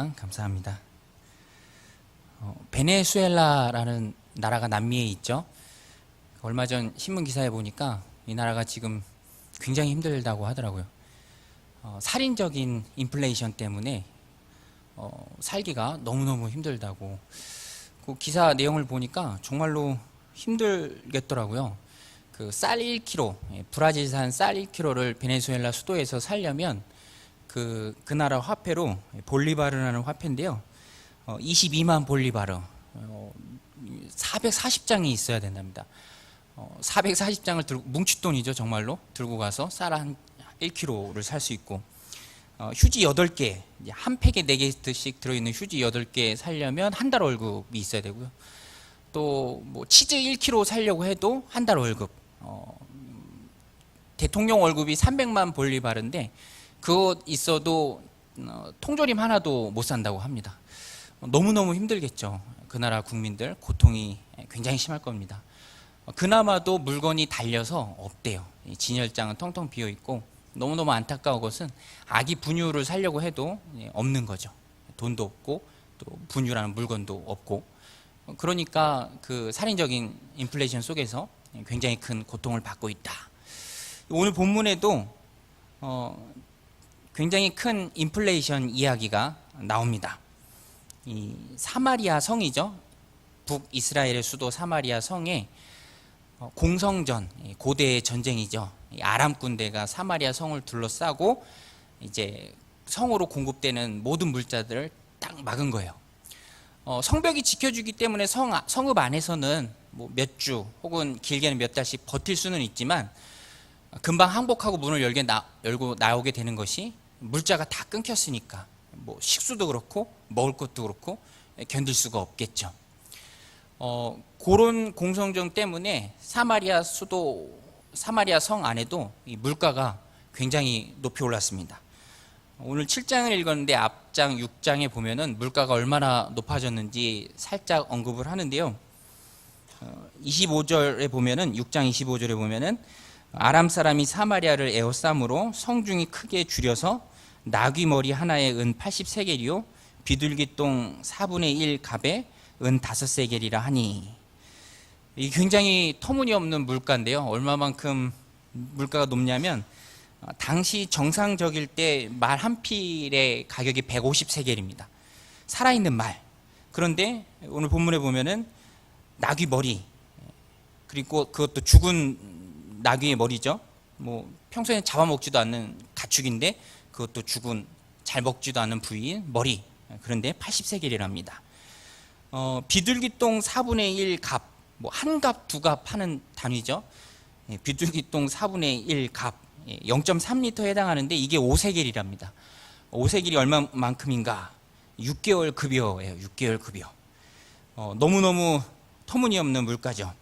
찬양 감사합니다. 베네수엘라라는 나라가 남미에 있죠. 얼마 전 신문 기사에 보니까 이 나라가 지금 굉장히 힘들다고 하더라고요. 살인적인 인플레이션 때문에 살기가 너무너무 힘들다고. 그 기사 내용을 보니까 정말로 힘들겠더라고요. 그 쌀 1kg, 브라질산 쌀 1kg를 베네수엘라 수도에서 살려면 그 나라 화폐로 볼리바르라는 화폐인데요. 22만 볼리바르, 440장이 있어야 된답니다. 440장을 들고, 뭉칫돈이죠, 정말로. 들고 가서 쌀 한 1kg를 살 수 있고, 휴지 8개, 한 팩에 4개씩 들어있는 휴지 8개 살려면 한 달 월급이 있어야 되고요. 또 뭐 치즈 1kg 살려고 해도 한 달 월급. 대통령 월급이 300만 볼리바르인데 그거 있어도 통조림 하나도 못 산다고 합니다. 너무너무 힘들겠죠. 그 나라 국민들 고통이 굉장히 심할 겁니다. 그나마도 물건이 달려서 없대요. 진열장은 텅텅 비어 있고, 너무너무 안타까운 것은 아기 분유를 사려고 해도 없는 거죠. 돈도 없고 또 분유라는 물건도 없고. 그러니까 그 살인적인 인플레이션 속에서 굉장히 큰 고통을 받고 있다. 오늘 본문에도 굉장히 큰 인플레이션 이야기가 나옵니다. 이 사마리아 성이죠. 북이스라엘의 수도 사마리아 성에 공성전, 고대의 전쟁이죠. 아람 군대가 사마리아 성을 둘러싸고 이제 성으로 공급되는 모든 물자들을 딱 막은 거예요. 성벽이 지켜주기 때문에 성읍 안에서는 뭐 몇 주 혹은 길게는 몇 달씩 버틸 수는 있지만 금방 항복하고 문을 열고 나오게 되는 것이 물자가 다 끊겼으니까 뭐 식수도 그렇고 먹을 것도 그렇고 견딜 수가 없겠죠. 그런 공성전 때문에 사마리아 성 안에도 이 물가가 굉장히 높이 올랐습니다. 오늘 7장을 읽었는데 앞장 6장에 보면은 물가가 얼마나 높아졌는지 살짝 언급을 하는데요. 25절에 보면은 6장 25절에 보면은 아람 사람이 사마리아를 에워싸므로 성중이 크게 줄여서 나귀 머리 하나에 은 80세겔이요 비둘기똥 4분의 1 갑에 은 5세겔이라 하니. 이 굉장히 터무니없는 물가인데요. 얼마만큼 물가가 높냐면 당시 정상적일 때 말 한 필의 가격이 150세겔입니다. 살아있는 말. 그런데 오늘 본문에 보면은 나귀 머리, 그리고 그것도 죽은 나귀의 머리죠. 뭐 평소에 잡아먹지도 않는 가축인데 그것도 죽은 잘 먹지도 않는 부위인 머리. 그런데 80세겔이랍니다. 비둘기똥 4분의 1 갑, 뭐 한 갑, 두 갑 하는 단위죠. 비둘기똥 4분의 1 갑, 0.3리터에 해당하는데 이게 5세겔이랍니다. 5세겔이 얼마만큼인가? 6개월 급여예요. 6개월 급여. 너무너무 터무니없는 물가죠.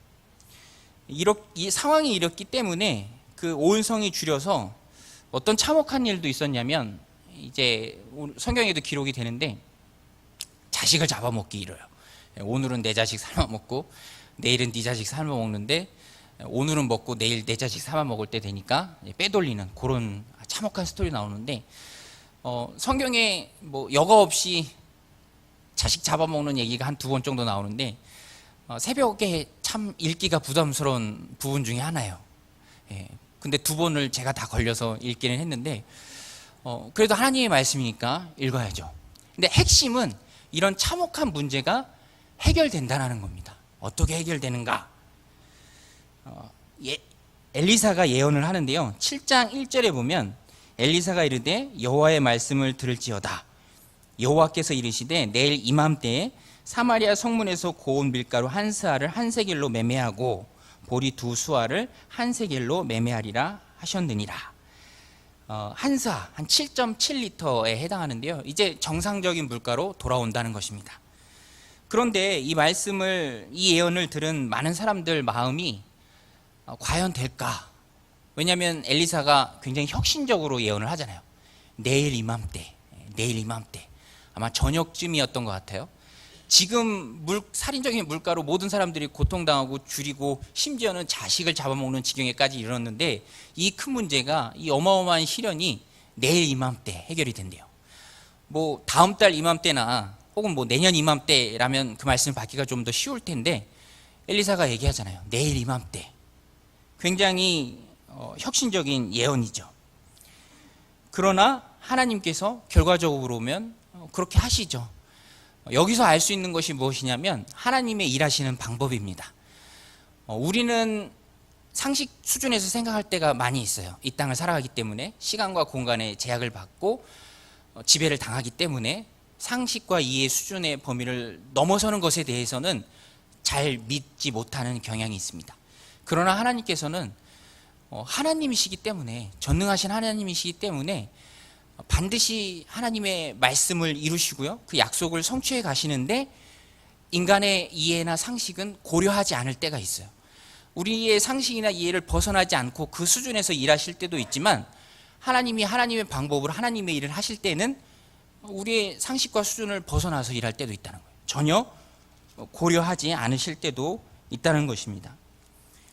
이 상황이 이렇기 때문에 그 온 성이 줄여서 어떤 참혹한 일도 있었냐면, 이제 성경에도 기록이 되는데 자식을 잡아먹기 이뤄요. 오늘은 내 자식 삶아먹고 내일은 네 자식 삶아먹는데, 오늘은 먹고 내일 내 자식 삶아먹을 때 되니까 빼돌리는 그런 참혹한 스토리 나오는데, 성경에 뭐 여과 없이 자식 잡아먹는 얘기가 한 2번 정도 나오는데, 새벽에 참 읽기가 부담스러운 부분 중에 하나예요. 근데 2번을 제가 다 걸려서 읽기는 했는데, 그래도 하나님의 말씀이니까 읽어야죠. 근데 핵심은 이런 참혹한 문제가 해결된다는 겁니다. 어떻게 해결되는가? 엘리사가 예언을 하는데요. 7장 1절에 보면 엘리사가 이르되 여호와의 말씀을 들을지어다. 여호와께서 이르시되 내일 이맘때에 사마리아 성문에서 고운 밀가루 한 스아를 한 세겔로 매매하고 보리 2수아를 한 세겔로 매매하리라 하셨느니라. 한 스아, 한 7.7리터에 해당하는데요. 이제 정상적인 물가로 돌아온다는 것입니다. 그런데 이 예언을 들은 많은 사람들 마음이 과연 될까? 왜냐하면 엘리사가 굉장히 혁신적으로 예언을 하잖아요. 내일 이맘때. 아마 저녁쯤이었던 것 같아요. 지금 살인적인 물가로 모든 사람들이 고통당하고 줄이고 심지어는 자식을 잡아먹는 지경에까지 이르렀는데, 이 큰 문제가, 이 어마어마한 시련이 내일 이맘때 해결이 된대요. 뭐 다음 달 이맘때나 혹은 뭐 내년 이맘때라면 그 말씀을 받기가 좀 더 쉬울 텐데 엘리사가 얘기하잖아요. 내일 이맘때. 굉장히 혁신적인 예언이죠. 그러나 하나님께서 결과적으로 보면 그렇게 하시죠. 여기서 알 수 있는 것이 무엇이냐면 하나님의 일하시는 방법입니다. 우리는 상식 수준에서 생각할 때가 많이 있어요. 이 땅을 살아가기 때문에 시간과 공간의 제약을 받고 지배를 당하기 때문에 상식과 이해 수준의 범위를 넘어서는 것에 대해서는 잘 믿지 못하는 경향이 있습니다. 그러나 하나님께서는 하나님이시기 때문에, 전능하신 하나님이시기 때문에 반드시 하나님의 말씀을 이루시고요, 그 약속을 성취해 가시는데 인간의 이해나 상식은 고려하지 않을 때가 있어요. 우리의 상식이나 이해를 벗어나지 않고 그 수준에서 일하실 때도 있지만, 하나님이 하나님의 방법으로 하나님의 일을 하실 때는 우리의 상식과 수준을 벗어나서 일할 때도 있다는 거예요. 전혀 고려하지 않으실 때도 있다는 것입니다.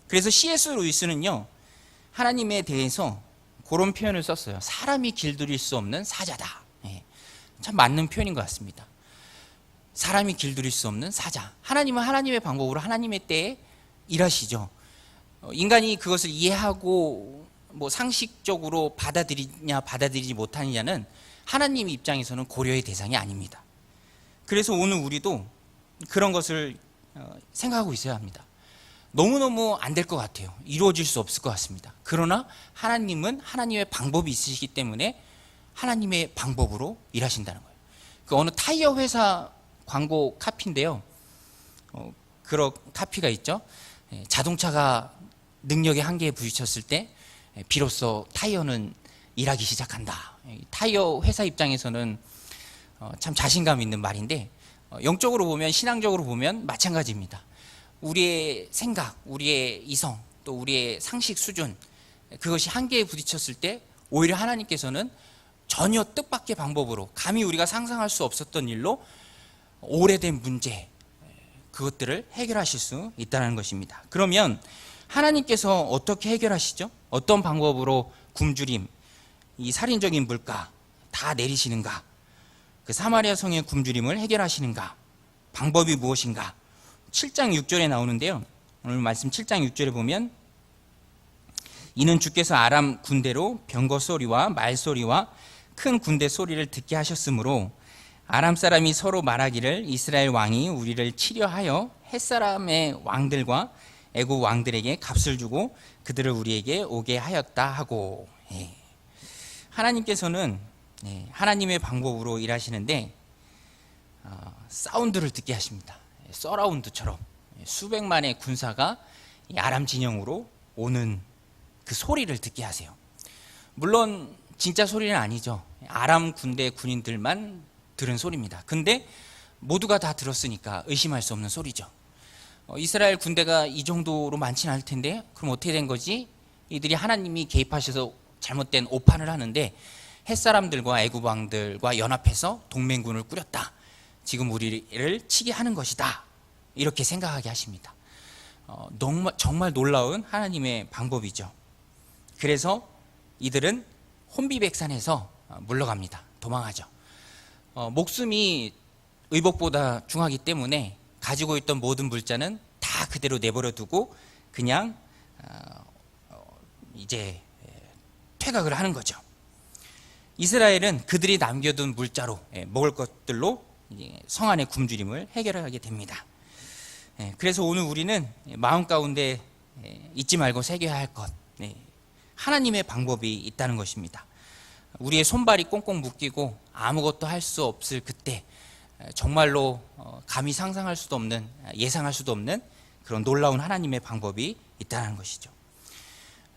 그래서 C.S. 루이스는요, 하나님에 대해서 그런 표현을 썼어요. 사람이 길들일 수 없는 사자다. 참 맞는 표현인 것 같습니다. 사람이 길들일 수 없는 사자. 하나님은 하나님의 방법으로 하나님의 때에 일하시죠. 인간이 그것을 이해하고 뭐 상식적으로 받아들이냐 받아들이지 못하느냐는 하나님 입장에서는 고려의 대상이 아닙니다. 그래서 오늘 우리도 그런 것을 생각하고 있어야 합니다. 너무너무 안 될 것 같아요. 이루어질 수 없을 것 같습니다. 그러나 하나님은 하나님의 방법이 있으시기 때문에 하나님의 방법으로 일하신다는 거예요. 그 어느 타이어 회사 광고 카피인데요. 그런 카피가 있죠. 자동차가 능력의 한계에 부딪혔을 때 비로소 타이어는 일하기 시작한다. 타이어 회사 입장에서는 참 자신감 있는 말인데, 영적으로 보면, 신앙적으로 보면 마찬가지입니다. 우리의 생각, 우리의 이성, 또 우리의 상식 수준, 그것이 한계에 부딪혔을 때 오히려 하나님께서는 전혀 뜻밖의 방법으로, 감히 우리가 상상할 수 없었던 일로 오래된 문제, 그것들을 해결하실 수 있다는 것입니다. 그러면 하나님께서 어떻게 해결하시죠? 어떤 방법으로 굶주림, 이 살인적인 물가 다 내리시는가? 그 사마리아 성의 굶주림을 해결하시는가? 방법이 무엇인가? 7장 6절에 나오는데요. 오늘 말씀 7장 6절에 보면, 이는 주께서 아람 군대로 병거 소리와 말 소리와 큰 군대 소리를 듣게 하셨으므로 아람 사람이 서로 말하기를 이스라엘 왕이 우리를 치려하여 햇사람의 왕들과 애국 왕들에게 값을 주고 그들을 우리에게 오게 하였다 하고. 하나님께서는 하나님의 방법으로 일하시는데 사운드를 듣게 하십니다. 서라운드처럼 수백만의 군사가 아람 진영으로 오는 그 소리를 듣게 하세요. 물론 진짜 소리는 아니죠. 아람 군대 군인들만 들은 소리입니다. 근데 모두가 다 들었으니까 의심할 수 없는 소리죠. 이스라엘 군대가 이 정도로 많지는 않을 텐데 그럼 어떻게 된 거지? 이들이 하나님이 개입하셔서 잘못된 오판을 하는데 햇사람들과 애굽 왕들과 연합해서 동맹군을 꾸렸다. 지금 우리를 치게 하는 것이다. 이렇게 생각하게 하십니다. 정말 놀라운 하나님의 방법이죠. 그래서 이들은 혼비백산해서 물러갑니다. 도망하죠. 목숨이 의복보다 중하기 때문에 가지고 있던 모든 물자는 다 그대로 내버려 두고 그냥 이제 퇴각을 하는 거죠. 이스라엘은 그들이 남겨둔 물자로, 먹을 것들로 성 안의 굶주림을 해결하게 됩니다. 그래서 오늘 우리는 마음 가운데 잊지 말고 새겨야 할 것, 하나님의 방법이 있다는 것입니다. 우리의 손발이 꽁꽁 묶이고 아무것도 할 수 없을 그때 정말로 감히 상상할 수도 없는, 예상할 수도 없는 그런 놀라운 하나님의 방법이 있다는 것이죠.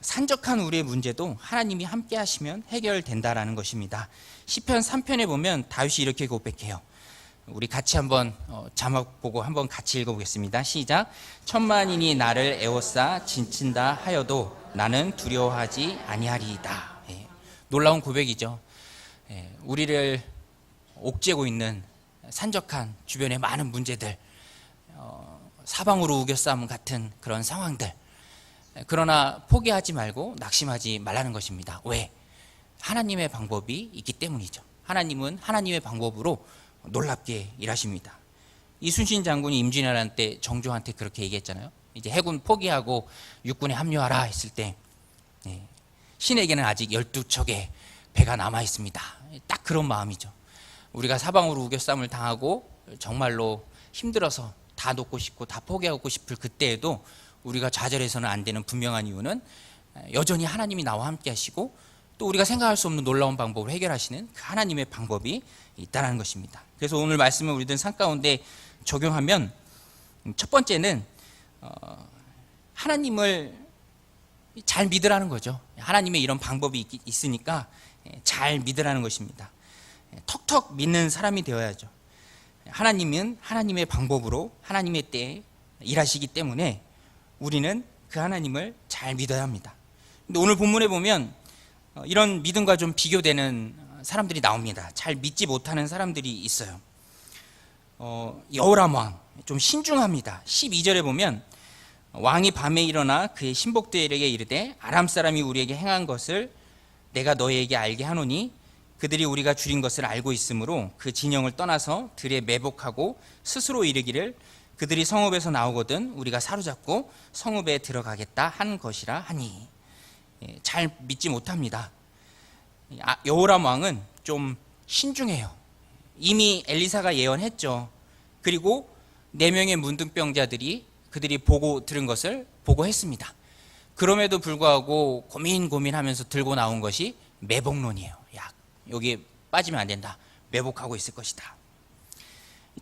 산적한 우리의 문제도 하나님이 함께 하시면 해결된다라는 것입니다. 시편 3편에 보면 다윗이 이렇게 고백해요. 우리 같이 한번 자막 보고 한번 같이 읽어보겠습니다. 시작. 천만인이 나를 에워싸 진친다 하여도 나는 두려워하지 아니하리이다. 놀라운 고백이죠. 우리를 옥죄고 있는 산적한 주변의 많은 문제들, 사방으로 우겨싸움 같은 그런 상황들, 그러나 포기하지 말고 낙심하지 말라는 것입니다. 왜? 하나님의 방법이 있기 때문이죠. 하나님은 하나님의 방법으로 놀랍게 일하십니다. 이순신 장군이 임진왜란 때 정조한테 그렇게 얘기했잖아요. 이제 해군 포기하고 육군에 합류하라 했을 때 신에게는 아직 12척의 배가 남아 있습니다. 딱 그런 마음이죠. 우리가 사방으로 우겨쌈을 당하고 정말로 힘들어서 다 놓고 싶고 다 포기하고 싶을 그때에도 우리가 좌절해서는 안 되는 분명한 이유는 여전히 하나님이 나와 함께 하시고 또 우리가 생각할 수 없는 놀라운 방법을 해결하시는 그 하나님의 방법이 있다는 것입니다. 그래서 오늘 말씀을 우리들 삶 가운데 적용하면 첫 번째는 하나님을 잘 믿으라는 거죠. 하나님의 이런 방법이 있으니까 잘 믿으라는 것입니다. 턱턱 믿는 사람이 되어야죠. 하나님은 하나님의 방법으로 하나님의 때에 일하시기 때문에 우리는 그 하나님을 잘 믿어야 합니다. 근데 오늘 본문에 보면 이런 믿음과 좀 비교되는 사람들이 나옵니다. 잘 믿지 못하는 사람들이 있어요. 여호람 왕 좀 신중합니다. 12절에 보면 왕이 밤에 일어나 그의 신복들에게 이르되 아람 사람이 우리에게 행한 것을 내가 너희에게 알게 하노니 그들이 우리가 줄인 것을 알고 있으므로 그 진영을 떠나서 들에 매복하고 스스로 이르기를 그들이 성읍에서 나오거든 우리가 사로잡고 성읍에 들어가겠다 한 것이라 하니. 잘 믿지 못합니다. 여호람 왕은 좀 신중해요. 이미 엘리사가 예언했죠. 그리고 4명의 문둥병자들이 그들이 보고 들은 것을 보고했습니다. 그럼에도 불구하고 고민하면서 들고 나온 것이 매복론이에요. 여기에 빠지면 안 된다. 매복하고 있을 것이다.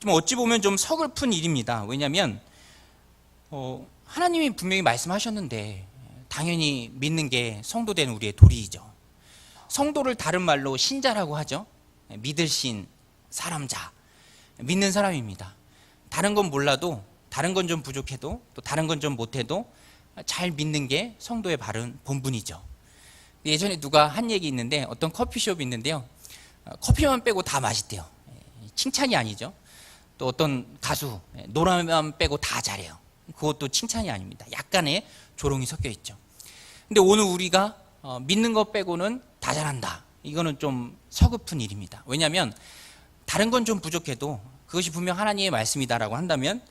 좀 어찌 보면 좀 서글픈 일입니다. 왜냐하면 하나님이 분명히 말씀하셨는데 당연히 믿는 게 성도된 우리의 도리이죠. 성도를 다른 말로 신자라고 하죠. 믿을 신, 사람자, 믿는 사람입니다. 다른 건 몰라도, 다른 건 좀 부족해도, 또 다른 건 좀 못해도 잘 믿는 게 성도의 바른 본분이죠. 예전에 누가 한 얘기 있는데 어떤 커피숍이 있는데요. 커피만 빼고 다 맛있대요. 칭찬이 아니죠. 또 어떤 가수 노래만 빼고 다 잘해요. 그것도 칭찬이 아닙니다. 약간의 조롱이 섞여 있죠. 근데 오늘 우리가 믿는 것 빼고는 다 잘한다. 이거는 좀 서글픈 일입니다. 왜냐하면 다른 건 좀 부족해도 그것이 분명 하나님의 말씀이다라고 한다면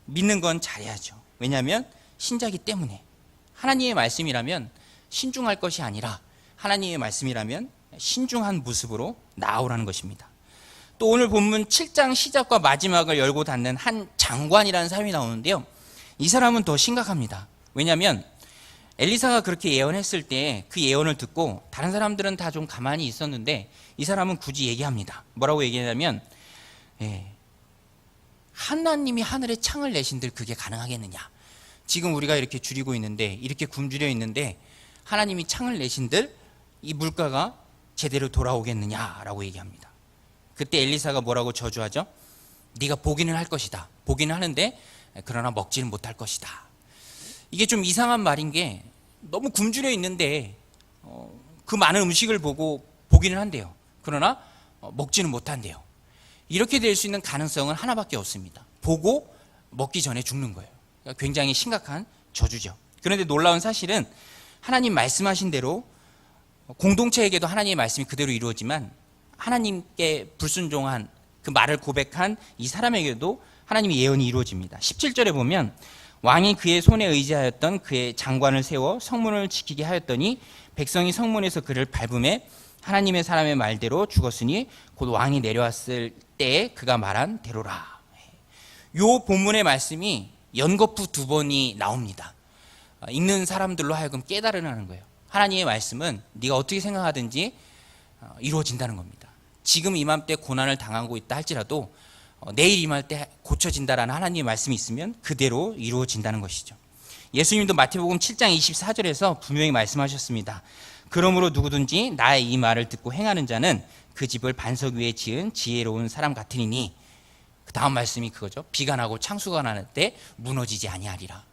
믿는 건 잘해야죠. 왜냐하면 신자기 때문에. 하나님의 말씀이라면 신중할 것이 아니라 하나님의 말씀이라면 신중한 모습으로 나아오라는 것입니다. 또 오늘 본문 7장 시작과 마지막을 열고 닫는 한 장관이라는 사람이 나오는데요. 이 사람은 더 심각합니다. 왜냐하면 엘리사가 그렇게 예언했을 때 그 예언을 듣고 다른 사람들은 다 좀 가만히 있었는데 이 사람은 굳이 얘기합니다. 뭐라고 얘기하냐면 하나님이 하늘에 창을 내신들 그게 가능하겠느냐. 지금 우리가 이렇게 줄이고 있는데 이렇게 굶주려 있는데 하나님이 창을 내신들 이 물가가 제대로 돌아오겠느냐라고 얘기합니다. 그때 엘리사가 뭐라고 저주하죠? 네가 보기는 할 것이다. 보기는 하는데 그러나 먹지는 못할 것이다. 이게 좀 이상한 말인 게 너무 굶주려 있는데 그 많은 음식을 보고 보기는 한대요. 그러나 먹지는 못한대요. 이렇게 될 수 있는 가능성은 하나밖에 없습니다. 보고 먹기 전에 죽는 거예요. 그러니까 굉장히 심각한 저주죠. 그런데 놀라운 사실은 하나님 말씀하신 대로 공동체에게도 하나님의 말씀이 그대로 이루어지만 하나님께 불순종한 그 말을 고백한 이 사람에게도 하나님의 예언이 이루어집니다. 17절에 보면 왕이 그의 손에 의지하였던 그의 장관을 세워 성문을 지키게 하였더니 백성이 성문에서 그를 밟음에 하나님의 사람의 말대로 죽었으니 곧 왕이 내려왔을 때에 그가 말한 대로라. 요 본문의 말씀이 연거푸 2번이 나옵니다. 읽는 사람들로 하여금 깨달으라는 하는 거예요. 하나님의 말씀은 네가 어떻게 생각하든지 이루어진다는 겁니다. 지금 이맘때 고난을 당하고 있다 할지라도 내일 임할 때 고쳐진다라는 하나님의 말씀이 있으면 그대로 이루어진다는 것이죠. 예수님도 마태복음 7장 24절에서 분명히 말씀하셨습니다. 그러므로 누구든지 나의 이 말을 듣고 행하는 자는 그 집을 반석 위에 지은 지혜로운 사람 같으니 그 다음 말씀이 그거죠. 비가 나고 창수가 나는 때 무너지지 아니하리라.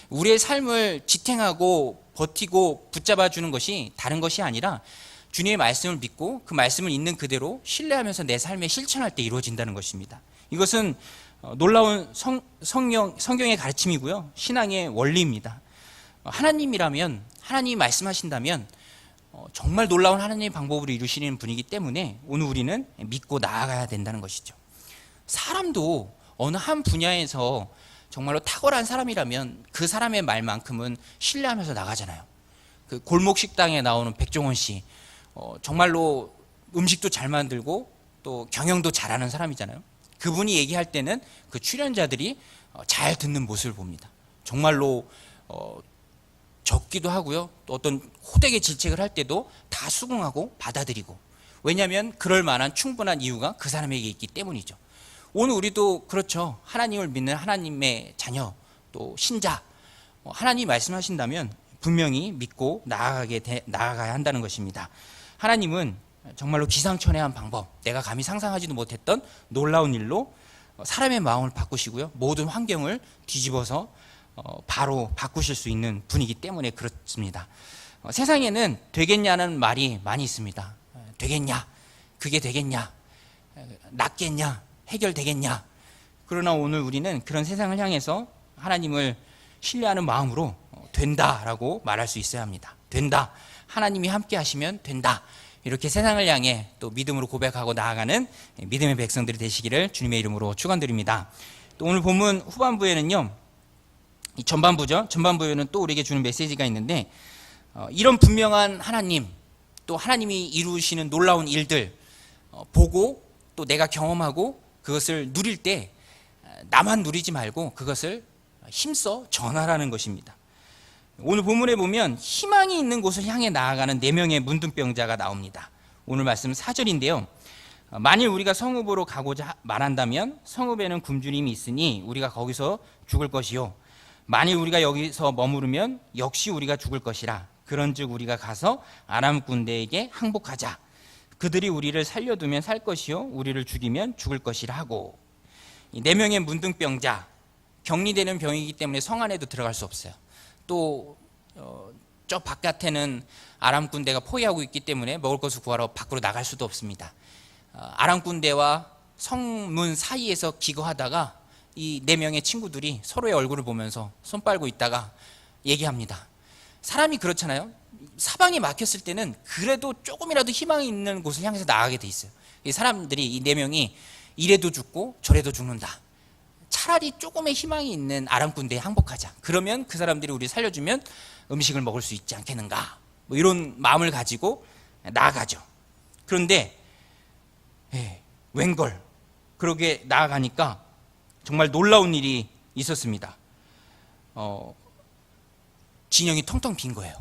우리의 삶을 지탱하고 버티고 붙잡아 주는 것이 다른 것이 아니라 주님의 말씀을 믿고 그 말씀을 있는 그대로 신뢰하면서 내 삶에 실천할 때 이루어진다는 것입니다. 이것은 놀라운 성경의 가르침이고요. 신앙의 원리입니다. 하나님이라면, 하나님이 말씀하신다면 정말 놀라운 하나님의 방법으로 이루시는 분이기 때문에 오늘 우리는 믿고 나아가야 된다는 것이죠. 사람도 어느 한 분야에서 정말로 탁월한 사람이라면 그 사람의 말만큼은 신뢰하면서 나가잖아요. 그 골목 식당에 나오는 백종원 씨, 정말로 음식도 잘 만들고 또 경영도 잘하는 사람이잖아요. 그분이 얘기할 때는 그 출연자들이 잘 듣는 모습을 봅니다. 정말로 적기도 하고요. 또 어떤 호되게 질책을 할 때도 다 수긍하고 받아들이고. 왜냐하면 그럴 만한 충분한 이유가 그 사람에게 있기 때문이죠. 오늘 우리도 그렇죠. 하나님을 믿는 하나님의 자녀, 또 신자, 하나님이 말씀하신다면 분명히 믿고 나아가야 한다는 것입니다. 하나님은 정말로 기상천외한 방법, 내가 감히 상상하지도 못했던 놀라운 일로 사람의 마음을 바꾸시고요. 모든 환경을 뒤집어서 바로 바꾸실 수 있는 분이기 때문에 그렇습니다. 세상에는 되겠냐는 말이 많이 있습니다. 되겠냐? 그게 되겠냐? 낫겠냐? 해결되겠냐? 그러나 오늘 우리는 그런 세상을 향해서 하나님을 신뢰하는 마음으로 된다라고 말할 수 있어야 합니다. 된다. 하나님이 함께 하시면 된다. 이렇게 세상을 향해 또 믿음으로 고백하고 나아가는 믿음의 백성들이 되시기를 주님의 이름으로 축원드립니다. 또 오늘 본문 후반부에는요, 이 전반부죠. 전반부에는 또 우리에게 주는 메시지가 있는데, 이런 분명한 하나님, 또 하나님이 이루시는 놀라운 일들 보고 또 내가 경험하고 그것을 누릴 때 나만 누리지 말고 그것을 힘써 전하라는 것입니다. 오늘 본문에 보면 희망이 있는 곳을 향해 나아가는 4명의 문둥병자가 나옵니다. 오늘 말씀 4절인데요. 만일 우리가 성읍으로 가고자 말한다면 성읍에는 굶주림이 있으니 우리가 거기서 죽을 것이요. 만일 우리가 여기서 머무르면 역시 우리가 죽을 것이라. 그런즉 우리가 가서 아람 군대에게 항복하자. 그들이 우리를 살려두면 살 것이요 우리를 죽이면 죽을 것이라 하고. 이 4명의 문둥병자, 격리되는 병이기 때문에 성 안에도 들어갈 수 없어요. 또 저 바깥에는 아람 군대가 포위하고 있기 때문에 먹을 것을 구하러 밖으로 나갈 수도 없습니다. 아람 군대와 성문 사이에서 기거하다가 이 4명의 친구들이 서로의 얼굴을 보면서 손 빨고 있다가 얘기합니다. 사람이 그렇잖아요. 사방이 막혔을 때는 그래도 조금이라도 희망이 있는 곳을 향해서 나가게 돼 있어요. 이 사람들이 이 4명이 이래도 죽고 저래도 죽는다. 차라리 조금의 희망이 있는 아람 군대에 항복하자. 그러면 그 사람들이 우리 살려주면 음식을 먹을 수 있지 않겠는가. 뭐 이런 마음을 가지고 나아가죠. 그런데 웬걸 그러게 나아가니까 정말 놀라운 일이 있었습니다. 진영이 텅텅 빈 거예요.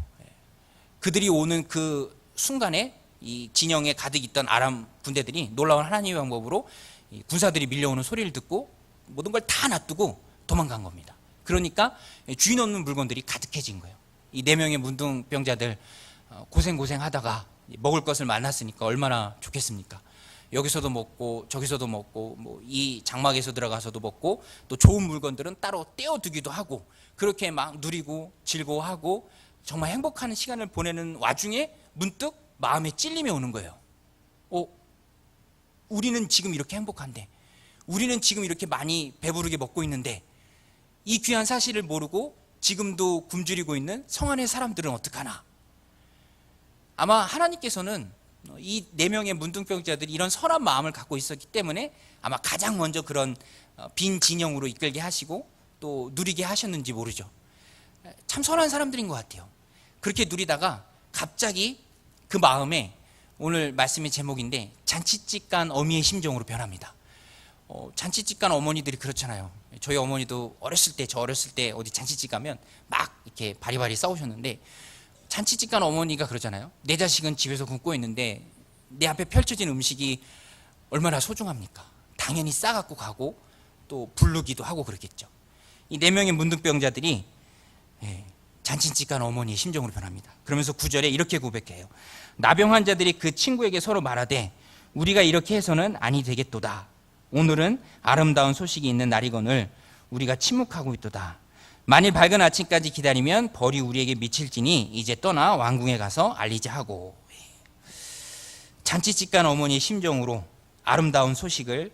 그들이 오는 그 순간에 이 진영에 가득 있던 아람 군대들이 놀라운 하나님의 방법으로 군사들이 밀려오는 소리를 듣고 모든 걸 다 놔두고 도망간 겁니다. 그러니까 주인 없는 물건들이 가득해진 거예요. 이 4명의 문둥병자들 고생하다가 먹을 것을 만났으니까 얼마나 좋겠습니까? 여기서도 먹고 저기서도 먹고 뭐 이 장막에서 들어가서도 먹고 또 좋은 물건들은 따로 떼어두기도 하고 그렇게 막 누리고 즐거워하고 정말 행복한 시간을 보내는 와중에 문득 마음에 찔림이 오는 거예요. 우리는 지금 이렇게 행복한데, 우리는 지금 이렇게 많이 배부르게 먹고 있는데 이 귀한 사실을 모르고 지금도 굶주리고 있는 성 안의 사람들은 어떡하나. 아마 하나님께서는 이 4명의 문둥병자들이 이런 선한 마음을 갖고 있었기 때문에 아마 가장 먼저 그런 빈 진영으로 이끌게 하시고 또 누리게 하셨는지 모르죠. 참 선한 사람들인 것 같아요. 그렇게 누리다가 갑자기 그 마음에, 오늘 말씀의 제목인데, 잔치집 간 어미의 심정으로 변합니다. 잔치집 간 어머니들이 그렇잖아요. 저희 어머니도 저 어렸을 때 어디 잔치집 가면 막 이렇게 바리바리 싸우셨는데, 잔치집 간 어머니가 그러잖아요. 내 자식은 집에서 굶고 있는데 내 앞에 펼쳐진 음식이 얼마나 소중합니까? 당연히 싸갖고 가고 또 부르기도 하고 그렇겠죠. 이 4명의 문둥병자들이 잔치집 간 어머니의 심정으로 변합니다. 그러면서 9절에 이렇게 고백해요. 나병 환자들이 그 친구에게 서로 말하되 우리가 이렇게 해서는 아니 되겠도다. 오늘은 아름다운 소식이 있는 날이거늘 우리가 침묵하고 있도다. 만일 밝은 아침까지 기다리면 벌이 우리에게 미칠지니 이제 떠나 왕궁에 가서 알리자 하고. 잔치집 간 어머니의 심정으로 아름다운 소식을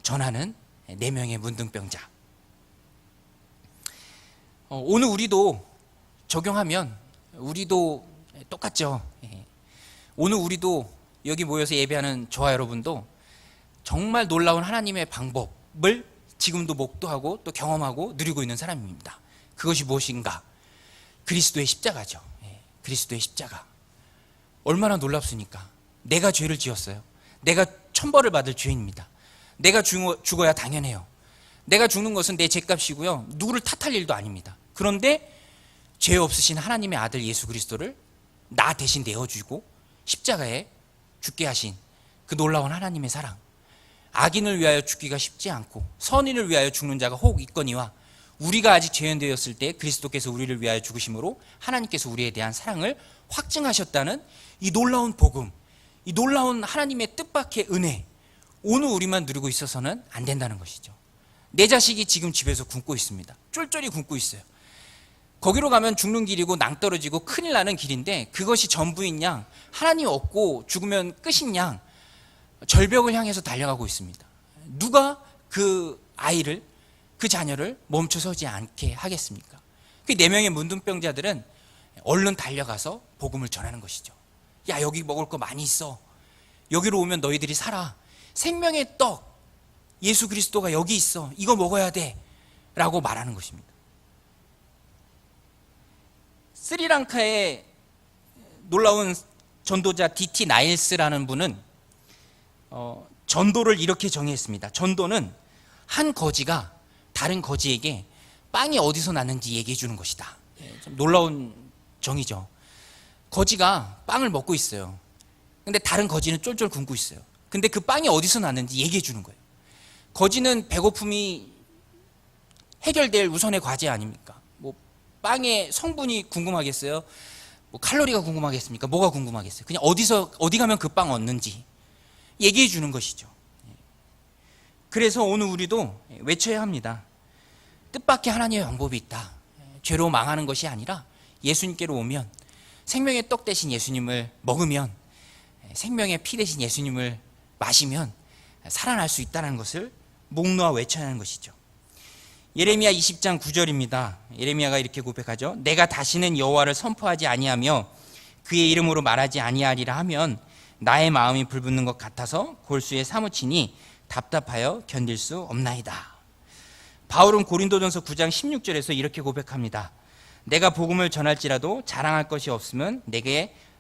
전하는 4명의 문둥병자. 오늘 우리도 적용하면 우리도 똑같죠. 오늘 우리도 여기 모여서 예배하는 저와 여러분도 정말 놀라운 하나님의 방법을 지금도 목도하고 또 경험하고 누리고 있는 사람입니다. 그것이 무엇인가? 그리스도의 십자가죠. 그리스도의 십자가. 얼마나 놀랍습니까? 내가 죄를 지었어요. 내가 천벌을 받을 죄인입니다. 내가 죽어야 당연해요. 내가 죽는 것은 내 죄값이고요. 누구를 탓할 일도 아닙니다. 그런데 죄 없으신 하나님의 아들 예수 그리스도를 나 대신 내어주고 십자가에 죽게 하신 그 놀라운 하나님의 사랑. 악인을 위하여 죽기가 쉽지 않고 선인을 위하여 죽는 자가 혹 있거니와 우리가 아직 죄인되었을 때 그리스도께서 우리를 위하여 죽으심으로 하나님께서 우리에 대한 사랑을 확증하셨다는 이 놀라운 복음, 이 놀라운 하나님의 뜻밖의 은혜, 오늘 우리만 누리고 있어서는 안 된다는 것이죠. 내 자식이 지금 집에서 굶고 있습니다. 쫄쫄이 굶고 있어요. 거기로 가면 죽는 길이고 낭떠러지고 큰일 나는 길인데 그것이 전부인 양, 하나님 없고 죽으면 끝인 양 절벽을 향해서 달려가고 있습니다. 누가 그 아이를, 그 자녀를 멈춰서지 않게 하겠습니까? 그 4명의 문둥병자들은 얼른 달려가서 복음을 전하는 것이죠. 야, 여기 먹을 거 많이 있어. 여기로 오면 너희들이 살아. 생명의 떡, 예수 그리스도가 여기 있어. 이거 먹어야 돼. 라고 말하는 것입니다. 스리랑카의 놀라운 전도자 D.T. 나일스라는 분은 전도를 이렇게 정의했습니다. 전도는 한 거지가 다른 거지에게 빵이 어디서 났는지 얘기해 주는 것이다. 좀 놀라운 정의죠. 거지가 빵을 먹고 있어요. 근데 다른 거지는 쫄쫄 굶고 있어요. 근데 그 빵이 어디서 났는지 얘기해 주는 거예요. 거지는 배고픔이 해결될 우선의 과제 아닙니까? 뭐 빵의 성분이 궁금하겠어요? 뭐 칼로리가 궁금하겠습니까? 뭐가 궁금하겠어요? 그냥 어디 가면 그 빵 얻는지 얘기해 주는 것이죠. 그래서 오늘 우리도 외쳐야 합니다. 뜻밖의 하나님의 방법이 있다. 죄로 망하는 것이 아니라 예수님께로 오면 생명의 떡 대신 예수님을 먹으면 생명의 피 대신 예수님을 마시면 살아날 수 있다는 것을 목 놓아 외쳐야 하는 것이죠. 예레미야 20장 9절입니다. 예레미야가 이렇게 고백하죠. 내가 다시는 여호와를 선포하지 아니하며 그의 이름으로 말하지 아니하리라 하면 나의 마음이 불붙는 것 같아서 골수에 사무치니 답답하여 견딜 수 없나이다. 바울은 고린도전서 9장 16절에서 이렇게 고백합니다. 내가 복음을 전할지라도 자랑할 것이 없으면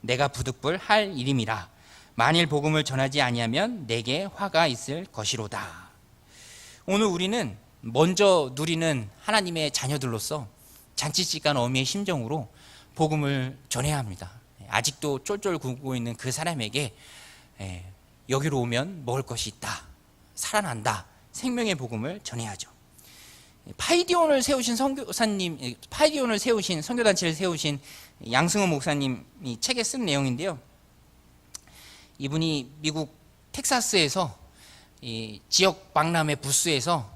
내가 부득불 할 일임이라. 만일 복음을 전하지 아니하면 내게 화가 있을 것이로다. 오늘 우리는 먼저 누리는 하나님의 자녀들로서 잔치집간 어미의 심정으로 복음을 전해야 합니다. 아직도 쫄쫄 굶고 있는 그 사람에게 여기로 오면 먹을 것이 있다, 살아난다, 생명의 복음을 전해야죠. 파이디온을 세우신 선교단체를 세우신 양승호 목사님이 책에 쓴 내용인데요. 이분이 미국 텍사스에서 이 지역 박람회 부스에서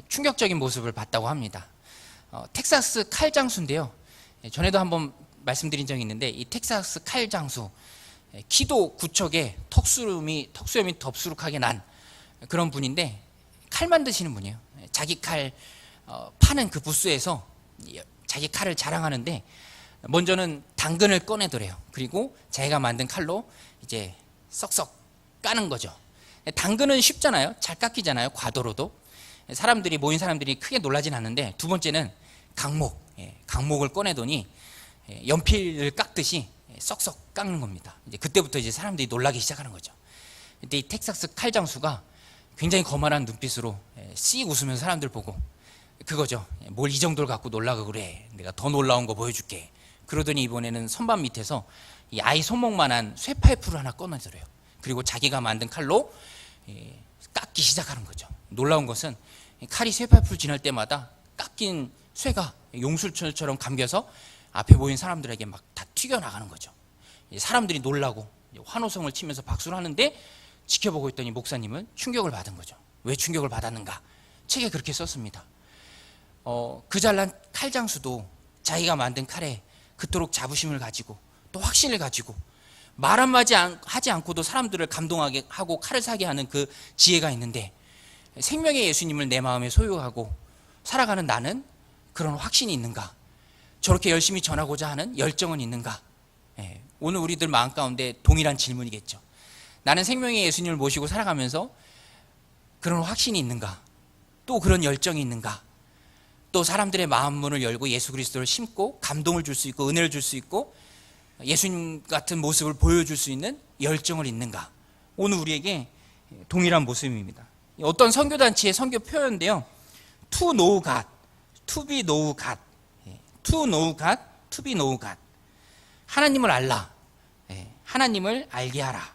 충격적인 모습을 봤다고 합니다. 텍사스 칼 장수인데요. 전에도 한번 말씀드린 적이 있는데 이 텍사스 칼 장수, 키도 구척에 턱수염이 덥수룩하게 난 그런 분인데 칼 만드시는 분이에요. 자기 칼 파는 그 부스에서 자기 칼을 자랑하는데 먼저는 당근을 꺼내더래요. 그리고 자기가 만든 칼로 이제 썩썩 까는 거죠. 당근은 쉽잖아요. 잘 깎이잖아요. 과도로도. 모인 사람들이 크게 놀라진 않는데 두 번째는 강목을 꺼내더니 연필을 깎듯이 썩썩 깎는 겁니다. 이제 그때부터 이제 사람들이 놀라기 시작하는 거죠. 그때 이 텍사스 칼 장수가 굉장히 거만한 눈빛으로 씩 웃으면서 사람들 보고 그거죠. 뭘 이 정도를 갖고 놀라고 그래. 내가 더 놀라운 거 보여줄게. 그러더니 이번에는 선반 밑에서 이 아이 손목만한 쇠파이프를 하나 꺼내더래요. 그리고 자기가 만든 칼로 깎기 시작하는 거죠. 놀라운 것은 칼이 쇠파이프를 지날 때마다 깎인 쇠가 용술처럼 감겨서 앞에 보인 사람들에게 막 다 튀겨나가는 거죠. 사람들이 놀라고 환호성을 치면서 박수를 하는데 지켜보고 있더니 목사님은 충격을 받은 거죠. 왜 충격을 받았는가? 책에 그렇게 썼습니다. 그 잘난 칼장수도 자기가 만든 칼에 그토록 자부심을 가지고 또 확신을 가지고 말 한마디 하지 않고도 사람들을 감동하게 하고 칼을 사게 하는 그 지혜가 있는데 생명의 예수님을 내 마음에 소유하고 살아가는 나는 그런 확신이 있는가? 저렇게 열심히 전하고자 하는 열정은 있는가? 오늘 우리들 마음 가운데 동일한 질문이겠죠. 나는 생명의 예수님을 모시고 살아가면서 그런 확신이 있는가? 또 그런 열정이 있는가? 또 사람들의 마음 문을 열고 예수 그리스도를 심고 감동을 줄 수 있고 은혜를 줄 수 있고 예수님 같은 모습을 보여줄 수 있는 열정을 있는가? 오늘 우리에게 동일한 모습입니다. 어떤 선교단체의 선교 표현인데요. To know God, to be know God, to know God, to be know God. 하나님을 알라, 하나님을 알게 하라.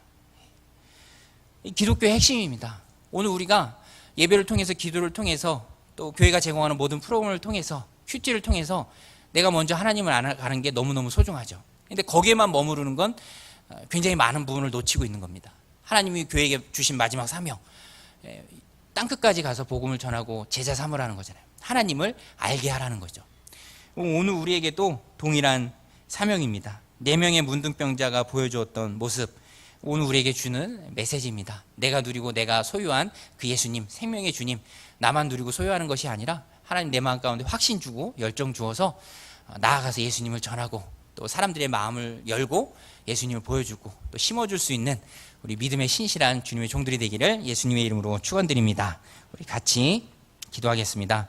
이 기독교의 핵심입니다. 오늘 우리가 예배를 통해서 기도를 통해서 또 교회가 제공하는 모든 프로그램을 통해서 큐티를 통해서 내가 먼저 하나님을 알아가는 게 너무너무 소중하죠. 근데 거기에만 머무르는 건 굉장히 많은 부분을 놓치고 있는 겁니다. 하나님이 교회에게 주신 마지막 사명, 땅끝까지 가서 복음을 전하고 제자 삼으라는 거잖아요. 하나님을 알게 하라는 거죠. 오늘 우리에게도 동일한 사명입니다. 4명의 문둥병자가 보여주었던 모습, 오늘 우리에게 주는 메시지입니다. 내가 누리고 내가 소유한 그 예수님, 생명의 주님, 나만 누리고 소유하는 것이 아니라 하나님 내 마음 가운데 확신 주고 열정 주어서 나아가서 예수님을 전하고 또 사람들의 마음을 열고 예수님을 보여주고 또 심어줄 수 있는 우리 믿음의 신실한 주님의 종들이 되기를 예수님의 이름으로 축원드립니다. 우리 같이 기도하겠습니다.